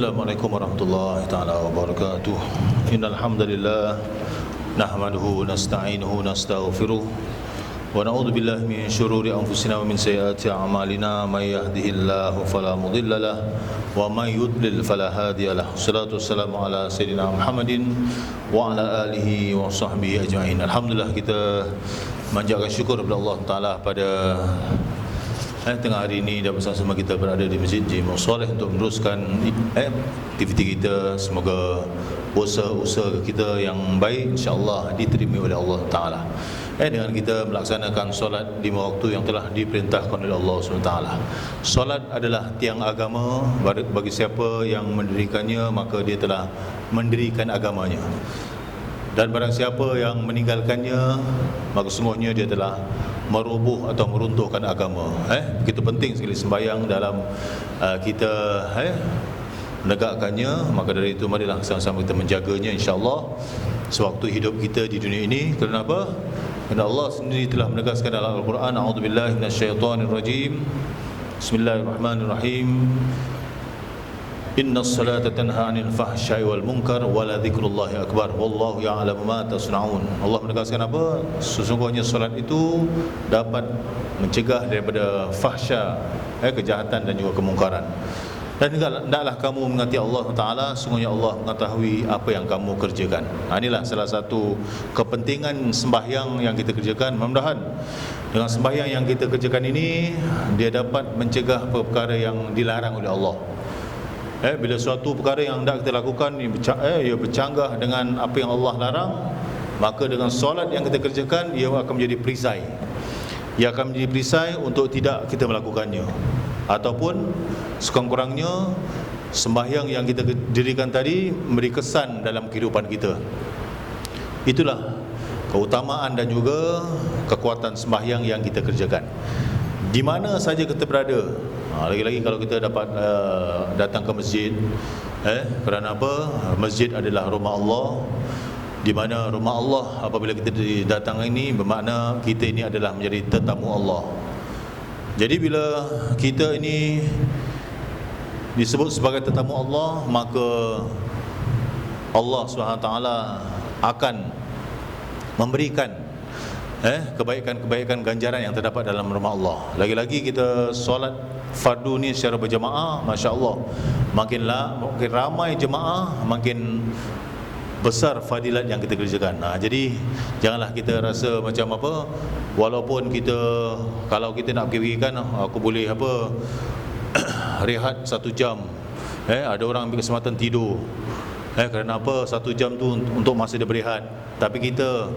Assalamualaikum warahmatullahi taala wabarakatuh. Innal hamdalillah nahmaduhu nasta'inuhu nastaghfiruh wa na'udzu billahi min syururi anfusina wa min sayyiati a'malina may yahdihillahu fala mudilla lahu wa may yudlil fala hadiya lahu. Wassalatu wassalamu ala sayyidina Muhammadin wa ala alihi wa sahbihi ajma'in. Alhamdulillah, kita manjatkan syukur kepada Allah Taala pada tengah hari ini dan bersama-sama kita berada di Masjid Jami'ah Soleh untuk meneruskan aktiviti kita. Semoga usaha-usaha kita yang baik insya-Allah diterima oleh Allah Taala. Dengan kita melaksanakan solat 5 waktu yang telah diperintahkan oleh Allah SWT. Solat adalah tiang agama. Bagi siapa yang mendirikannya, maka dia telah mendirikan agamanya. Dan barang siapa yang meninggalkannya, maka sungguhnya dia telah meroboh atau meruntuhkan agama. Begitu penting sekali sembahyang dalam kita menegakkannya. Maka dari itu marilah sama-sama kita menjaganya insya-Allah sewaktu hidup kita di dunia ini. Kerana apa? Kerana Allah sendiri telah menegaskan dalam Al-Quran, a'udzubillahi minasyaitonirrajim, bismillahirrahmanirrahim, innas salata tanha 'anil fahsya'i wal munkar wa la dzikrullahi akbar wallahu ya'lamu ma tasna'un. Allah menegaskan apa? Sesungguhnya solat itu dapat mencegah daripada fahsya, kejahatan dan juga kemungkaran. Dan hendaklah kamu mengasihi Allah Taala, sungguhnya Allah mengetahui apa yang kamu kerjakan. Inilah salah satu kepentingan sembahyang yang kita kerjakan. Mudah-mudahan dengan sembahyang yang kita kerjakan ini, dia dapat mencegah perkara yang dilarang oleh Allah. Bila suatu perkara yang hendak kita lakukan ia bercanggah dengan apa yang Allah larang, maka dengan solat yang kita kerjakan, ia akan menjadi perisai. Ia akan menjadi perisai untuk tidak kita melakukannya. Ataupun sekurang-kurangnya sembahyang yang kita dirikan tadi memberi kesan dalam kehidupan kita. Itulah keutamaan dan juga kekuatan sembahyang yang kita kerjakan di mana saja kita berada. Lagi-lagi kalau kita dapat datang ke masjid, kerana apa? Masjid adalah rumah Allah, di mana rumah Allah apabila kita datang ini bermakna kita ini adalah menjadi tetamu Allah. Jadi bila kita ini disebut sebagai tetamu Allah, maka Allah SWT akan memberikan kebaikan-kebaikan ganjaran yang terdapat dalam rumah Allah. Lagi-lagi kita solat fardu ni secara berjemaah, masya-Allah, makin ramai jemaah, makin besar fadilat yang kita kerjakan. Jadi janganlah kita rasa macam apa, walaupun kita, kalau kita nak fikirkan aku boleh rehat 1 jam. Ada orang ambil kesempatan tidur. Kerana apa? 1 jam tu untuk masa dia berehat. Tapi kita,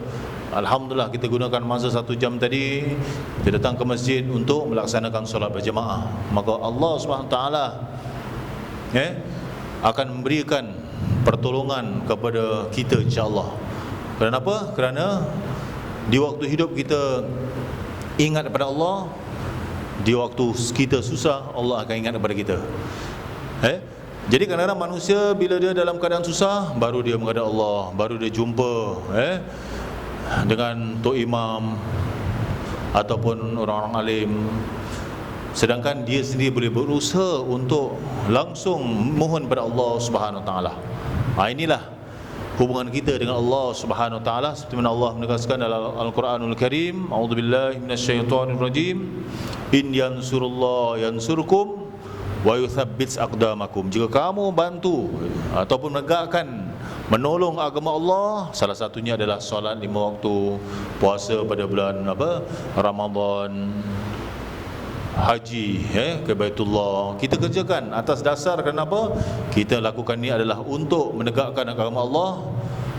alhamdulillah, kita gunakan masa 1 jam tadi, kita datang ke masjid untuk melaksanakan solat berjemaah. Maka Allah SWT akan memberikan pertolongan kepada kita insya-Allah. Kerana apa? Kerana di waktu hidup kita ingat kepada Allah, di waktu kita susah Allah akan ingat kepada kita. Jadi kadang-kadang manusia bila dia dalam keadaan susah, baru dia menghadap Allah, baru dia jumpa dengan tok imam ataupun orang-orang alim. Sedangkan dia sendiri boleh berusaha untuk langsung mohon pada Allah Subhanahu Wa Taala. Inilah hubungan kita dengan Allah Subhanahu Wa Taala, seperti mana Allah menegaskan dalam Al-Quranul Karim, a'udzubillahi minasyaitonirrajim, in yansurullah yansurkum wa yuthabbits aqdamakum. Jika kamu bantu ataupun menegakkan, menolong agama Allah, salah satunya adalah solat 5 waktu, puasa pada bulan Ramadan, haji ke Baitullah, kita kerjakan atas dasar kenapa? Kita lakukan ni adalah untuk menegakkan agama Allah.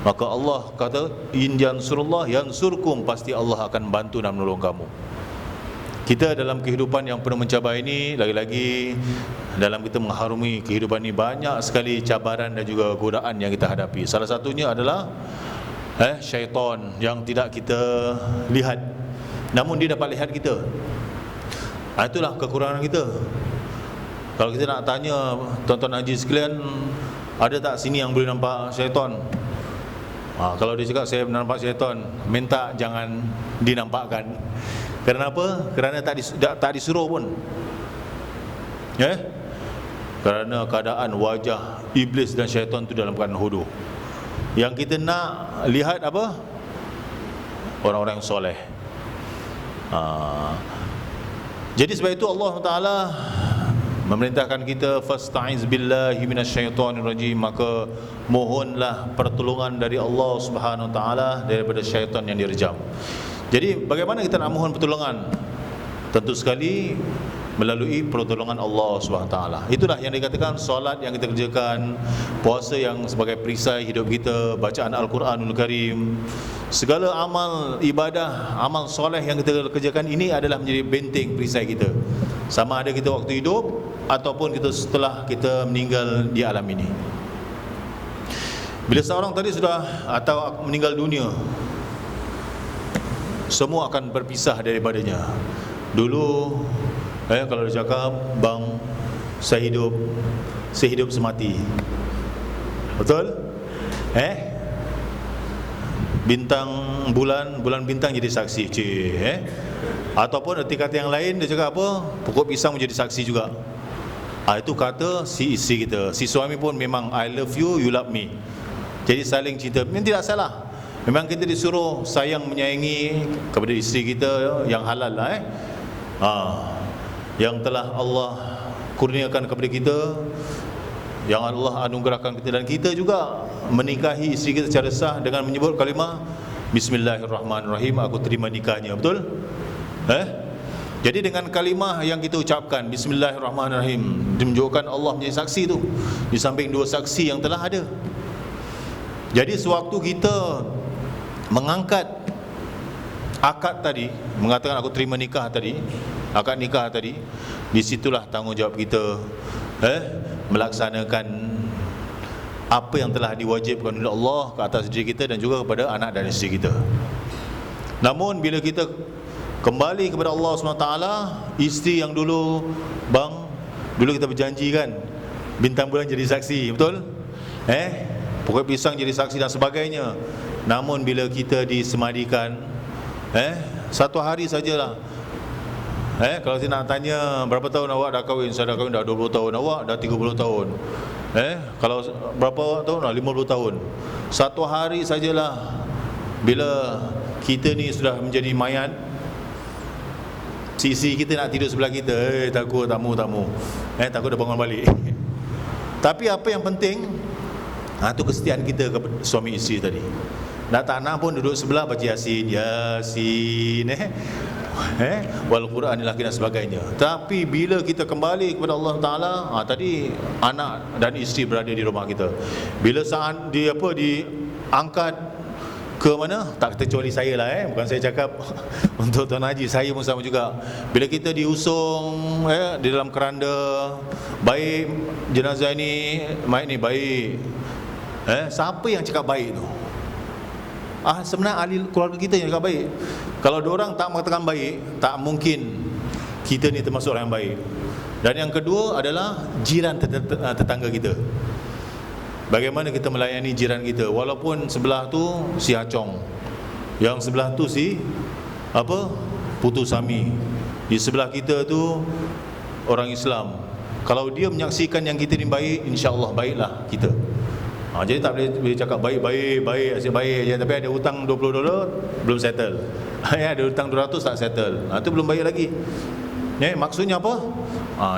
Maka Allah kata, in yansurullah yansurkum, pasti Allah akan bantu dan menolong kamu. Kita dalam kehidupan yang penuh mencabar ini, lagi-lagi dalam kita mengharumi kehidupan ini, banyak sekali cabaran dan juga godaan yang kita hadapi. Salah satunya adalah syaitan yang tidak kita lihat, namun dia dapat lihat kita. Itulah kekurangan kita. Kalau kita nak tanya tuan-tuan haji sekalian, ada tak sini yang boleh nampak syaitan? Kalau dia cakap saya nampak syaitan, minta jangan dinampakkan. Kerana apa? Kerana tak disuruh pun. kerana keadaan wajah iblis dan syaitan tu dalam keadaan hodoh. Yang kita nak lihat apa? Orang-orang yang soleh. Jadi sebab itu Allah Taala memerintahkan kita fasta'iz billahi minasyaitonir rajim, maka mohonlah pertolongan dari Allah Subhanahu Wa Taala daripada syaitan yang direjam. Jadi bagaimana kita nak mohon pertolongan? Tentu sekali melalui pertolongan Allah Subhanahu Wa Taala. Itulah yang dikatakan solat yang kita kerjakan, puasa yang sebagai perisai hidup kita, bacaan Al-Quranul Karim, segala amal ibadah, amal soleh yang kita kerjakan ini adalah menjadi benteng perisai kita. Sama ada kita waktu hidup ataupun kita setelah kita meninggal di alam ini. Bila seorang tadi sudah atau meninggal dunia, semua akan berpisah daripadanya. Dulu kalau dia cakap, bang, saya hidup semati. Betul? Bintang bulan bintang jadi saksi. Ataupun erti kata yang lain, dia cakap apa? Pokok pisang menjadi saksi juga. Itu kata si isteri kita. Si suami pun memang I love you, you love me. Jadi saling cinta. Ini tidak salah. Memang kita disuruh sayang menyayangi kepada isteri kita yang halal lah. Yang telah Allah kurniakan kepada kita, yang Allah anugerahkan kita, dan kita juga menikahi isteri kita secara sah dengan menyebut kalimah Bismillahirrahmanirrahim, aku terima nikahnya. Betul? Jadi dengan kalimah yang kita ucapkan Bismillahirrahmanirrahim, menunjukkan Allah menjadi saksi tu, di samping dua saksi yang telah ada. Jadi sewaktu kita mengangkat akad tadi, mengatakan aku terima nikah tadi, akad nikah tadi, disitulah tanggungjawab kita melaksanakan apa yang telah diwajibkan oleh Allah ke atas diri kita dan juga kepada anak dan isteri kita. Namun bila kita kembali kepada Allah SWT, isteri yang dulu, bang, dulu kita berjanji kan, bintang bulan jadi saksi, betul? Pokok pisang jadi saksi dan sebagainya. Namun bila kita disemadikan, satu hari sajalah. Kalau saya nak tanya berapa tahun awak dah kahwin, saya dah kahwin dah 20 tahun, awak dah 30 tahun. Kalau berapa tahun? 50 tahun. Satu hari sajalah bila kita ni sudah menjadi mayat, si kita nak tidur sebelah kita, takut tamu, takut dia bangun balik. Tapi apa yang penting, itu kesetiaan kita kepada suami isteri tadi. Nak tak nak pun duduk sebelah baca Yasin, wal Quranil Hakim dan sebagainya. Tapi bila kita kembali kepada Allah Taala, tadi anak dan isteri berada di rumah kita. Bila saat diangkat ke mana? Tak kecuali saya lah, bukan saya cakap untuk Tuan Haji, saya pun sama juga. Bila kita diusung di dalam keranda, baik jenazah ini, mayat ni baik. Siapa yang cakap baik tu? Sebenarnya ahli keluarga kita yang cakap baik. Kalau diorang tak mengatakan baik, tak mungkin kita ni termasuk orang yang baik. Dan yang kedua adalah jiran tetangga kita. Bagaimana kita melayani jiran kita, walaupun sebelah tu si Acong, yang sebelah tu si Putu Sami, di sebelah kita tu orang Islam. Kalau dia menyaksikan yang kita ni baik, insya-Allah baiklah kita. Jadi tak boleh cakap baik, asyik baik je, tapi ada hutang $20 belum settle. Ada hutang 200 tak settle. Itu belum bayar lagi. Maksudnya apa?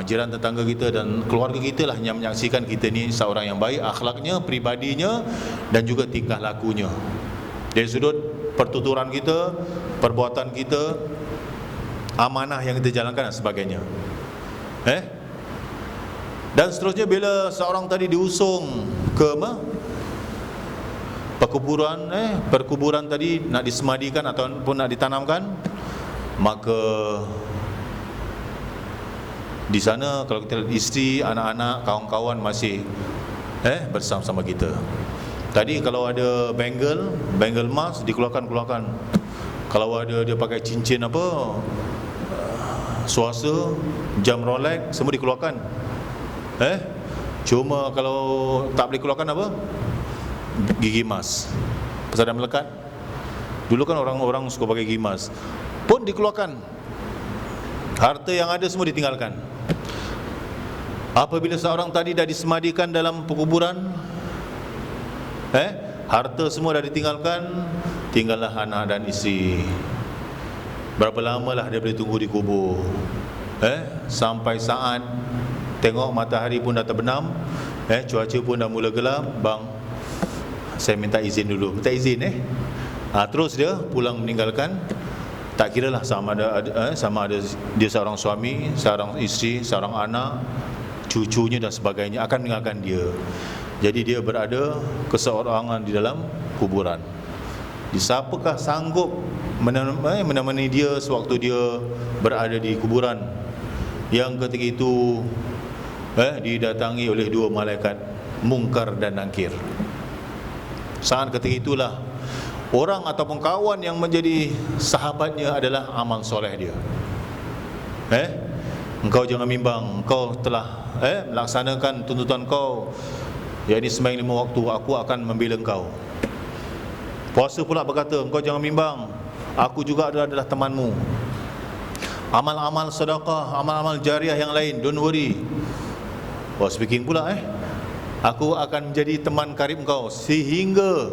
Jiran tetangga kita dan keluarga kita lah yang menyaksikan kita ni seorang yang baik akhlaknya, pribadinya dan juga tingkah lakunya. Dari sudut pertuturan kita, perbuatan kita, amanah yang kita jalankan dan sebagainya. Dan seterusnya bila seorang tadi diusung ke perkuburan tadi nak disemadikan ataupun nak ditanamkan, maka di sana kalau kita lihat isteri, anak-anak, kawan-kawan masih bersama-sama kita. Tadi kalau ada bangle emas dikeluarkan. Kalau ada dia pakai cincin swasta, jam Rolex, semua dikeluarkan. Cuma kalau tak boleh keluarkan gigi emas. Pasal dah melekat. Dulu kan orang-orang suka pakai gigi emas, pun dikeluarkan. Harta yang ada semua ditinggalkan. Apabila seorang tadi dah disemadikan dalam perkuburan, harta semua dah ditinggalkan, tinggallah anak dan isteri. Berapa lamalah dia boleh tunggu di kubur? Sampai saat tengok matahari pun dah terbenam, cuaca pun dah mula gelap, bang, saya minta izin dulu. Minta izin terus dia pulang meninggalkan. Tak kiralah sama ada dia seorang suami, seorang isteri, seorang anak, cucunya dan sebagainya akan meninggalkan dia. Jadi dia berada keseorangan di dalam kuburan. Siapakah sanggup menemani dia sewaktu dia berada di kuburan, yang ketika itu didatangi oleh dua malaikat Munkar dan Nakir. Saat ketika itulah orang ataupun kawan yang menjadi sahabatnya adalah amal soleh dia. Engkau jangan bimbang, engkau telah melaksanakan tuntutan kau, yakni sembahyang 5 waktu, aku akan membela engkau. Puasa pula berkata, engkau jangan bimbang, aku juga adalah temanmu. Amal-amal sedekah, amal-amal jariah yang lain, don't worry. Speaking pula aku akan menjadi teman karib engkau sehingga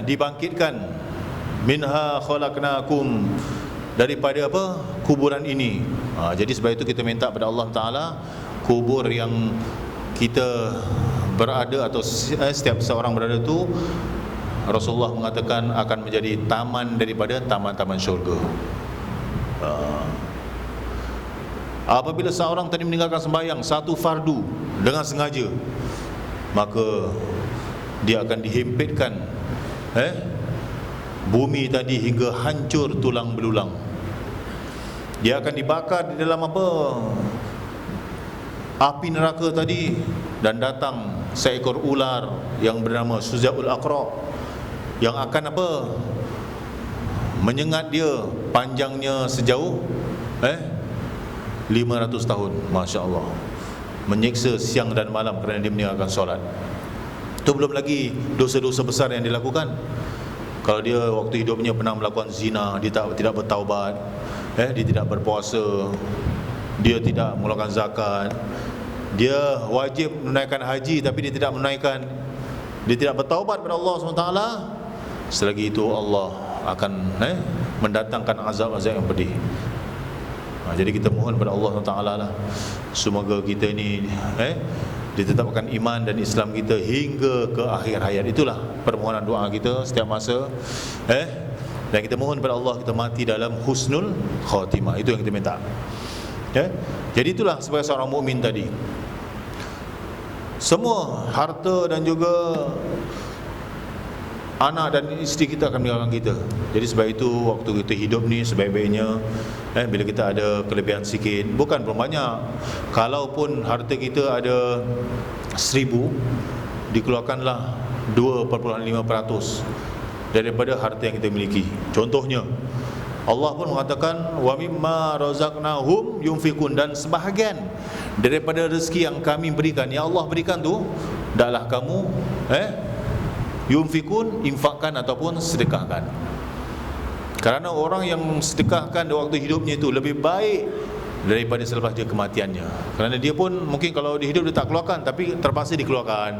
dibangkitkan. Minha khalaqnakum, daripada kuburan ini. Jadi sebab itu kita minta pada Allah Ta'ala, kubur yang kita berada atau setiap seorang berada itu, Rasulullah mengatakan akan menjadi taman daripada taman-taman syurga. Apabila seorang tadi meninggalkan sembahyang satu fardu dengan sengaja, maka dia akan dihempitkan bumi tadi hingga hancur tulang belulang. Dia akan dibakar di dalam api neraka tadi, dan datang seekor ular yang bernama Suzaul Aqra yang akan menyengat dia, panjangnya sejauh 500 tahun. Masya Allah, menyiksa siang dan malam kerana dia meninggalkan solat. Itu belum lagi dosa-dosa besar yang dilakukan. Kalau dia waktu hidupnya pernah melakukan zina, dia tidak bertaubat, dia tidak berpuasa, dia tidak mengeluarkan zakat, dia wajib menunaikan haji tapi dia tidak menunaikan, dia tidak bertaubat kepada Allah SWT, selagi itu Allah akan mendatangkan azab-azab yang pedih. Jadi kita mohon kepada Allah SWT lah, semoga kita ini ditetapkan iman dan Islam kita hingga ke akhir hayat. Itulah permohonan doa kita setiap masa, dan kita mohon kepada Allah kita mati dalam husnul khatimah. Itu yang kita minta. Jadi itulah sebagai seorang mukmin tadi, semua harta dan juga anak dan isteri kita akan meninggalkan kita. Jadi sebab itu waktu kita hidup ni sebaik-baiknya bila kita ada kelebihan sikit, bukan pun banyak, kalaupun harta kita ada 1,000, dikeluarkanlah 2.5% daripada harta yang kita miliki. Contohnya Allah pun mengatakan wa mimma razaqnahum yunfikun, dan sebahagian daripada rezeki yang kami berikan, yang Allah berikan tu, hendaklah kamu yunfikun, infakkan ataupun sedekahkan. Kerana orang yang sedekahkan di waktu hidupnya itu lebih baik daripada selepas dia kematiannya. Kerana dia pun mungkin kalau di hidup dia tak keluarkan, tapi terpaksa dikeluarkan.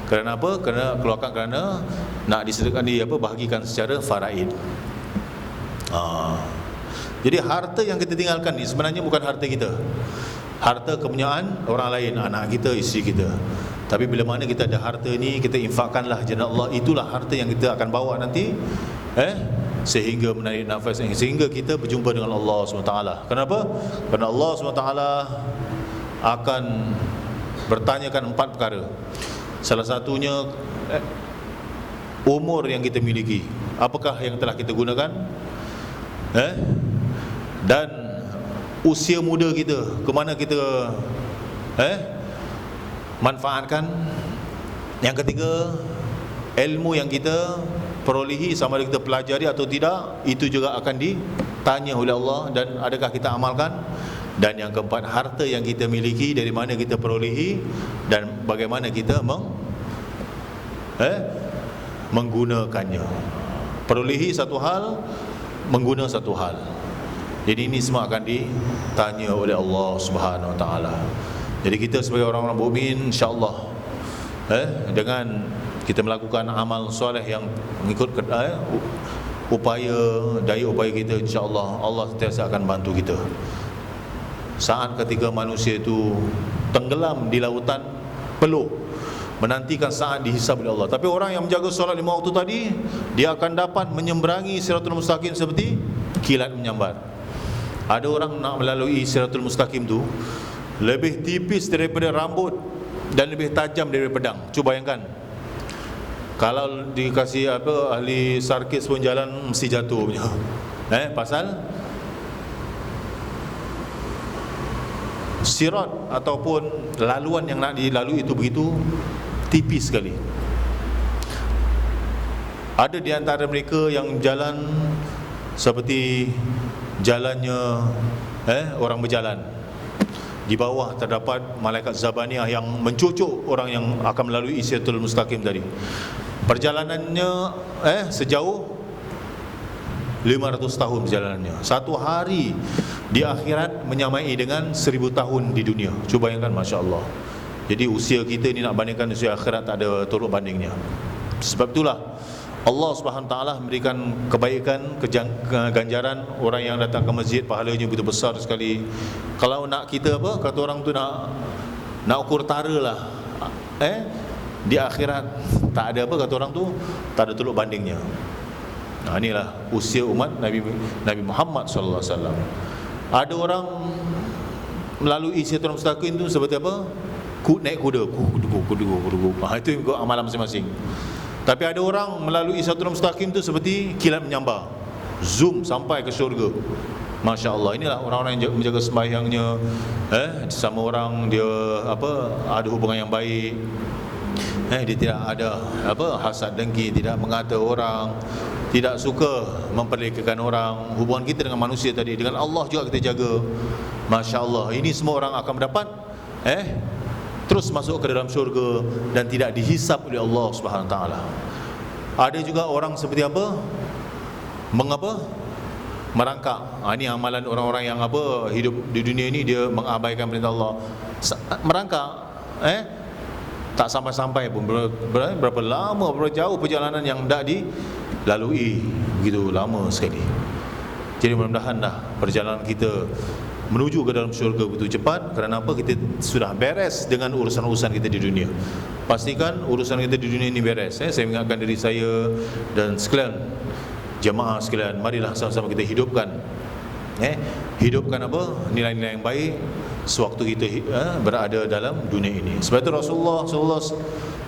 Kerana apa? Kerana keluarkan kerana nak disedekahkan, bahagikan secara faraid. Jadi harta yang kita tinggalkan ni sebenarnya bukan harta kita, harta kepunyaan orang lain, anak kita, isteri kita. Tapi bila mana kita ada harta ni, kita infakkanlah jalan Allah. Itulah harta yang kita akan bawa nanti sehingga menarik nafas, sehingga kita berjumpa dengan Allah SWT. Kenapa? Kerana Allah SWT akan bertanyakan 4 perkara. Salah satunya umur yang kita miliki, apakah yang telah kita gunakan, dan usia muda kita, ke mana kita manfaatkan. Yang ketiga, ilmu yang kita perolehi, sama ada kita pelajari atau tidak, itu juga akan ditanya oleh Allah, dan adakah kita amalkan. Dan yang keempat, harta yang kita miliki, dari mana kita perolehi dan bagaimana kita menggunakannya. Perolehi satu hal, mengguna satu hal. Jadi ini semua akan ditanya oleh Allah Subhanahu Wa Taala. Jadi kita sebagai orang-orang mukmin, insya-Allah dengan kita melakukan amal soleh yang mengikut daya upaya kita, insya-Allah Allah sentiasa akan bantu kita. Saat ketika manusia itu tenggelam di lautan peluh, menantikan saat dihisab oleh Allah. Tapi orang yang menjaga solat 5 waktu tadi, dia akan dapat menyeberangi Siratul Mustaqim seperti kilat menyambar. Ada orang nak melalui Siratul Mustaqim tu lebih tipis daripada rambut dan lebih tajam daripada pedang. Cuba bayangkan, kalau dikasih ahli sarkis pun jalan mesti jatuh punya. Pasal sirat ataupun laluan yang nak dilalui itu begitu tipis sekali. Ada di antara mereka yang jalan seperti jalannya orang berjalan. Di bawah terdapat malaikat Zabaniyah yang mencucuk orang yang akan melalui Siratul Mustaqim tadi. Perjalanannya sejauh 500 tahun perjalanannya. Satu hari di akhirat menyamai dengan 1000 tahun di dunia. Cuba bayangkan, Masya Allah. Jadi usia kita ni nak bandingkan usia akhirat tak ada turut bandingnya. Sebab itulah Allah Subhanahu Taala memberikan kebaikan, ganjaran orang yang datang ke masjid, pahalanya begitu besar sekali. Kalau nak kita kata orang tu nak ukur tara lah, di akhirat tak ada kata orang tu, tak ada turut bandingnya. Nah, inilah usia umat Nabi Muhammad sallallahu alaihi wasallam. Ada orang melalui Siratul Mustaqim tu seperti apa? Naik kuda. Itu ikut amalan masing-masing. Tapi ada orang melalui Siratul Mustaqim tu seperti kilat menyambar, zoom sampai ke syurga. Masya Allah. Inilah orang-orang yang menjaga sembahyangnya, sama orang dia ada hubungan yang baik. Dia tidak ada hasad dengki, tidak mengata orang, tidak suka memperlekakan orang. Hubungan kita dengan manusia tadi, dengan Allah juga kita jaga. Masya Allah. Ini semua orang akan mendapat terus masuk ke dalam syurga dan tidak dihisap oleh Allah Subhanahu Taala. Ada juga orang seperti merangkak. Ini amalan orang-orang yang hidup di dunia ini, dia mengabaikan perintah Allah. Merangkak, tak sampai-sampai pun. Berapa lama, berapa jauh perjalanan yang dah dilalui, begitu lama sekali. Jadi mudah-mudahan perjalanan kita menuju ke dalam syurga begitu cepat. Kerana apa? Kita sudah beres dengan urusan-urusan kita di dunia. Pastikan urusan kita di dunia ini beres. Saya mengingatkan diri saya dan sekalian jemaah sekalian, marilah sama-sama kita hidupkan nilai-nilai yang baik sewaktu kita berada dalam dunia ini. Sebab itu Rasulullah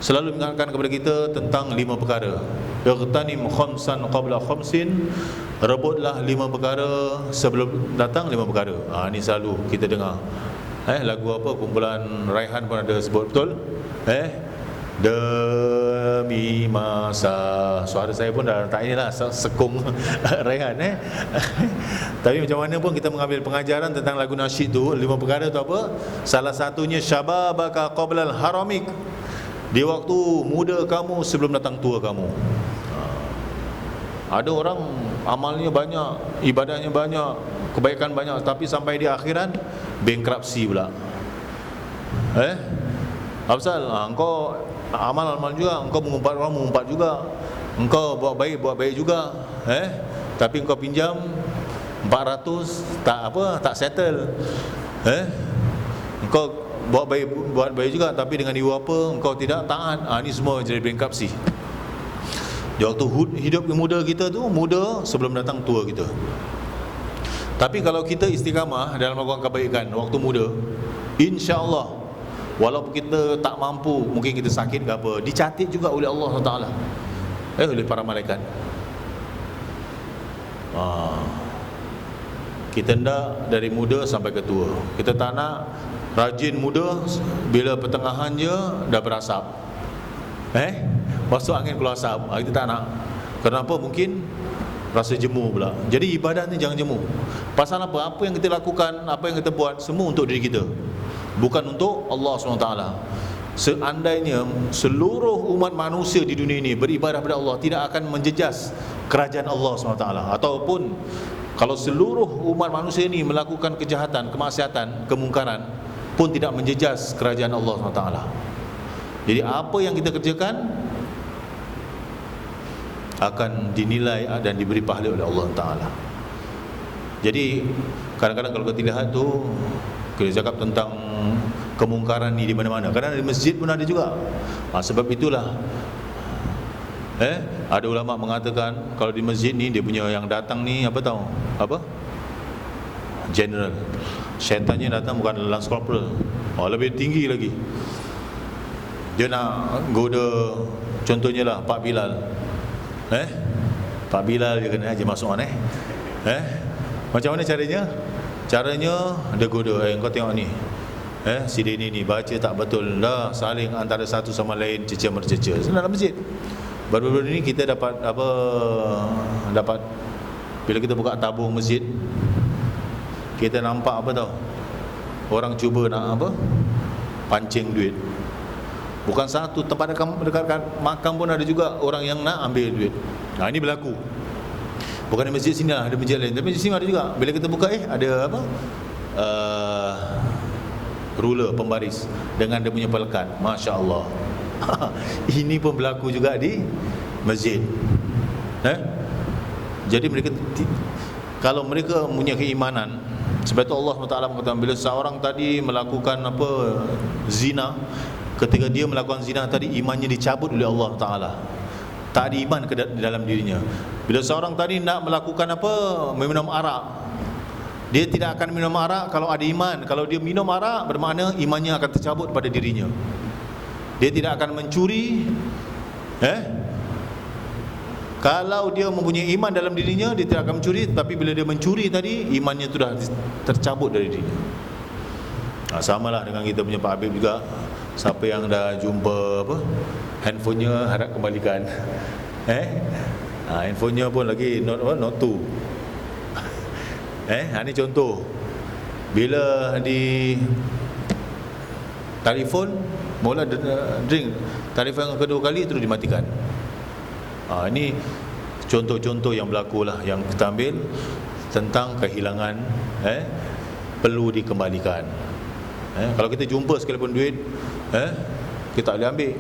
selalu mengingatkan kepada kita tentang 5 perkara. Ightanim khamsan qabla khamsin. Rebutlah 5 perkara sebelum datang 5 perkara. Ini selalu kita dengar. Lagu kumpulan Raihan pun ada sebut, betul? Demi masa. Suara saya pun dah tak inilah sekung Raihan. Tapi macam mana pun kita mengambil pengajaran tentang lagu nasyid tu, 5 perkara tu apa? Salah satunya syababaka qablal haramik. Di waktu muda kamu sebelum datang tua kamu. Ada orang amalnya banyak, ibadahnya banyak, kebaikan banyak, tapi sampai di akhirat bankruptcy pula. Apa pasal? Engkau amal juga, engkau mengumpat orang, mengumpat juga, engkau buat baik juga, tapi engkau pinjam 400 tak settle. Engkau buat baik juga, tapi dengan ibu engkau tidak taat. Ini semua jadi bankruptcy. Di waktu hidup muda kita tu, muda sebelum datang tua kita. Tapi kalau kita istiqamah dalam melakukan kebaikan waktu muda, insya-Allah walaupun kita tak mampu, mungkin kita sakit ke apa, dicatat juga oleh Allah Taala, oleh para malaikat. Kita hendak dari muda sampai ke tua. Kita tak nak rajin muda, bila pertengahan je dah berasap, masuk angin keluar asap. Kita tak nak. Kenapa? Mungkin rasa jemu pula. Jadi ibadat ni jangan jemu. Pasal apa? Apa yang kita lakukan, apa yang kita buat, semua untuk diri kita, bukan untuk Allah SWT. Seandainya seluruh umat manusia di dunia ini beribadah kepada Allah, tidak akan menjejas kerajaan Allah SWT. Ataupun kalau seluruh umat manusia ini melakukan kejahatan, kemaksiatan, kemungkaran, pun tidak menjejas kerajaan Allah SWT. Jadi apa yang kita kerjakan akan dinilai dan diberi pahala oleh Allah Ta'ala. Jadi kadang-kadang kalau kita lihat tu, kita cakap tentang kemungkaran ni di mana-mana. Kadang di masjid pun ada juga. Sebab itulah ada ulama mengatakan kalau di masjid ni dia punya yang datang ni apa tahu? Apa? General. Syaitannya datang bukan Lance Corporal. Lebih tinggi lagi. Dia nak goda, contohnya lah Pak Bilal. Pak Bilal dia kena aja masuk mana? Macam mana caranya? Caranya dia goda, kau tengok ni. Si Dini ni baca tak betul dah, saling antara satu sama lain cerca-mercerca. Dalam masjid. Baru-baru ni kita dapat bila kita buka tabung masjid, kita nampak apa tahu? Orang cuba nak pancing duit. Bukan satu, tempat dekat makam pun ada juga orang yang nak ambil duit. Ini berlaku. Bukan di masjid sini lah, ada masjid lain. Tapi di sini ada juga. Bila kita buka ada ruler pembaris dengan dia punya pelekat. Masya Allah. Ini pun berlaku juga di masjid. Jadi mereka, kalau mereka punya keimanan, sebab itu Allah SWT mengatakan bila seorang tadi melakukan zina, ketika dia melakukan zina tadi, imannya dicabut oleh Allah Ta'ala. Tak ada iman ke dalam dirinya. Bila seorang tadi nak melakukan meminum arak, dia tidak akan minum arak kalau ada iman. Kalau dia minum arak, bermakna imannya akan tercabut pada dirinya. Dia tidak akan mencuri. Kalau dia mempunyai iman dalam dirinya, dia tidak akan mencuri. Tapi bila dia mencuri tadi, imannya sudah tercabut dari dirinya. Samalah dengan kita punya Pak Habib juga. Siapa yang dah jumpa handphonenya, harap kembalikan. Handphonenya pun lagi not 2. Ini contoh. Bila di telefon mula drink, telefon yang kedua kali terus dimatikan. Ini contoh-contoh yang berlaku lah, yang kita ambil tentang kehilangan perlu dikembalikan. Kalau kita jumpa sekalipun duit, kita tak boleh ambil.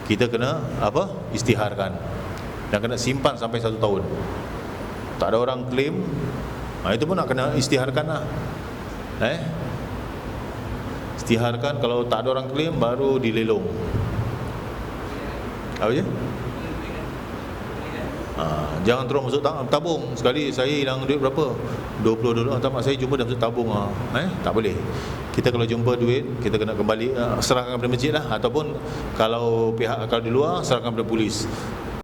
Kita kena istiharkan dan kena simpan sampai 1 tahun. Tak ada orang claim, itu pun nak kena istiharkan lah. Istiharkan, kalau tak ada orang claim baru dilelong. Apa je? Jangan terus masuk tabung. Sekali saya hilang duit berapa? 20 dolar. Tak, saya jumpa dah masuk tabung. Tak boleh. Kita kalau jumpa duit, kita kena kembali serahkan kepada masjid lah, ataupun kalau di luar serahkan kepada polis.